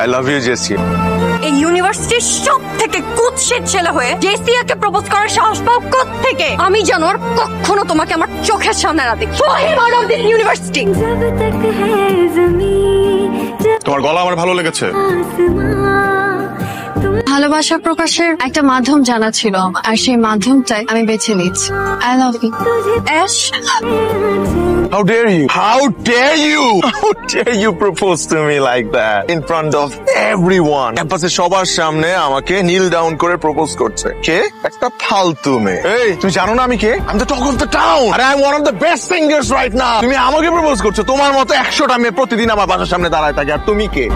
I love you JC. এই ইউনিভার্সিটির সব থেকে কুৎসিত ছেলে হয়ে জেসিয়াকে প্রপোজ করার সাহস পাও কোত্থেকে? আমি জানো আর কখনো তোমাকে আমার চোখের সামনে না দেখি। ইউনিভার্সিটি তোমার গলা আমার ভালো লেগেছে। ভালোবাসা প্রকাশের একটা মাধ্যম জানা ছিল আমার, আর সেই মাধ্যমটাই আমি বেছে নিচ্ছি। I love you Ash. How dare you? How dare you? How dare you propose to me like that in front of everyone? ক্যাম্পাসে সবার সামনে আমাকে নীল ডাউন করে প্রপোজ করছে কে? একটা ফালতু মেয়ে। এই তুমি জানো না আমি কে? I'm the talk of the town. আরে I'm one of the best singers right now. তুমি আমাকে প্রপোজ করছো? তোমার মতো 100টা মেয়ে প্রতিদিন আমার বাসার সামনে দাঁড়ায় থাকে, আর তুমি কে?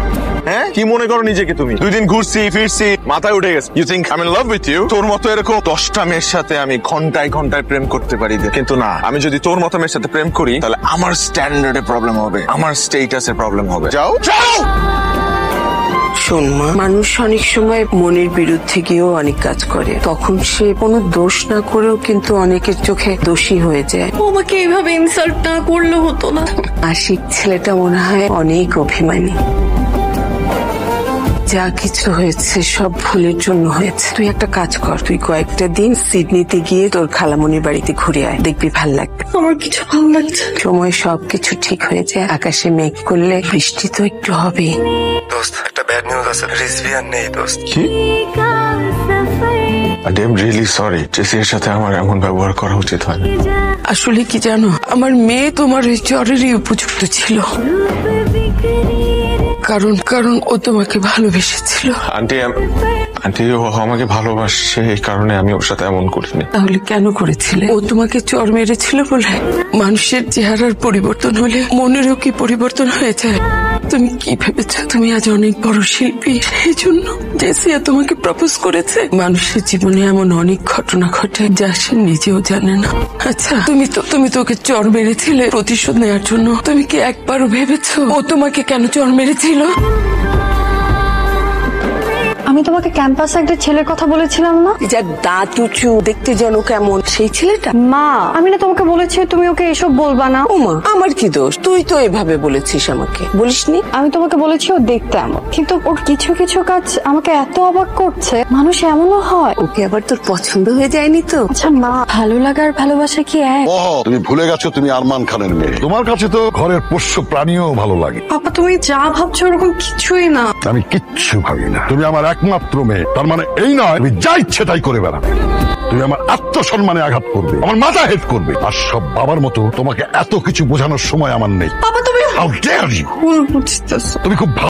হ্যাঁ, কি মনে করো নিজেকে তুমি? 2 দিন ঘুরছি ফিরছি, মাথায় উঠে গেছে। You think I'm in love with you? তোর মতো এরকম 10টা মেয়ের সাথে আমি ঘন্টায় ঘন্টায় প্রেম করতে পারি, কিন্তু না, আমি যদি তোর মতো মেয়ের সাথে প্রেম করি তাহলে আমার স্ট্যান্ডার্ডে প্রবলেম হবে, আমার স্টেটাসে প্রবলেম হবে। যাও যাও। শোন মা, মানুষ অনেক সময় মনের বিরুদ্ধে গিয়েও অনেক কাজ করে, তখন সে কোনো দোষ না করেও কিন্তু অনেকের চোখে দোষী হয়ে যায়। আমাকে এইভাবে ইনসাল্ট না করলে হতো না। আশিক ছেলেটা মনে হয় অনেক অভিমানী। যা কিছু হয়েছে সব ভুলের জন্য হয়েছে। তুই একটা কাজ কর, তুই কয়েকটা দিন সিডনিতে গিয়ে তোর খালামণির বাড়িতে ঘুরে আয়, দেখবি ভাল লাগবে। আমার কিছু ভালো লাগছে। সময় সবকিছু ঠিক হয়ে যায়। আকাশে মেঘ করলে বৃষ্টি তো একটু হবেই। দোস্ত, একটা ব্যাড নিউজ আছে, রিজভিয়ান নেই দোস্ত। কি? I'm really sorry. জেসির সাথে আমার এমন ব্যবহার করা উচিত হয় না। আসলে কি জানো, আমার মেয়ে তোমার ওই জ্বরেরই উপযুক্ত ছিল, কারণ ও তোমাকে ভালোবেসেছিল। আন্টি ও আমাকে ভালোবাসে, এই কারণে আমি ওর সাথে এমন করিনি। তাহলে কেন করেছিলে? ও তোমাকে চর মেরেছিল বলে? মানুষের চেহারার পরিবর্তন হলে মনেরও কি পরিবর্তন হয়ে যায়? তুমি কি ভেবেছো তুমি আজ অনেক বড় শিল্পী সেই জন্য জেসিয়া তোমাকে প্রপোজ করেছে? মানুষের জীবনে এমন অনেক ঘটনা ঘটে যা সে নিজেও জানে না। আচ্ছা, তুমি তো ওকে চর মেরেছিলে প্রতিশোধ নেওয়ার জন্য। তুমি কি একবারও ভেবেছো ও তোমাকে কেন চর মেরেছিল? আমি তোমাকে ক্যাম্পাসে একটা ছেলের কথা বলেছিলাম না, যার দাঁত উঁচু, দেখতে যেন কেমন, সেই ছেলেটা? মা আমি না তোমাকে বলেছি তুমি ওকে এসব বলবা না। ওমা, আমার কি দোষ? তুই তো এভাবে বলেছিস আমাকে, বলিসনি? আমি তোমাকে বলেছি ও দেখতে এমন, কিন্তু ওর কিছু কিছু কাজ আমাকে এত অবাক করছে। মানুষ এমনও হয়। ওকে আবার তোর পছন্দ হয়ে যায়নি তো? আচ্ছা মা, ভালো লাগার ভালোবাসা কি এক? তুমি ভুলে গেছো তুমি আরমান খানের মেয়ে। তোমার কাছে তো ঘরের পোষ্য প্রাণীও ভালো লাগে। পাপা তুমি যা ভাবছো ওরকম কিছুই না। আমি কিচ্ছু ভাবি না। তুমি আমার একমাত্র মেয়ে, তার মানে এই নয় তুমি যা ইচ্ছে তাই করে বেড়াবে। তুমি আমার আত্মসম্মানে আঘাত করবে, আমার মাথা হেট করবে, আর সব বাবার মতো তোমাকে এত কিছু বোঝানোর সময় আমার নেই। পাপা তুমি How dare you? ভুল বুঝতেছো। তুমি খুব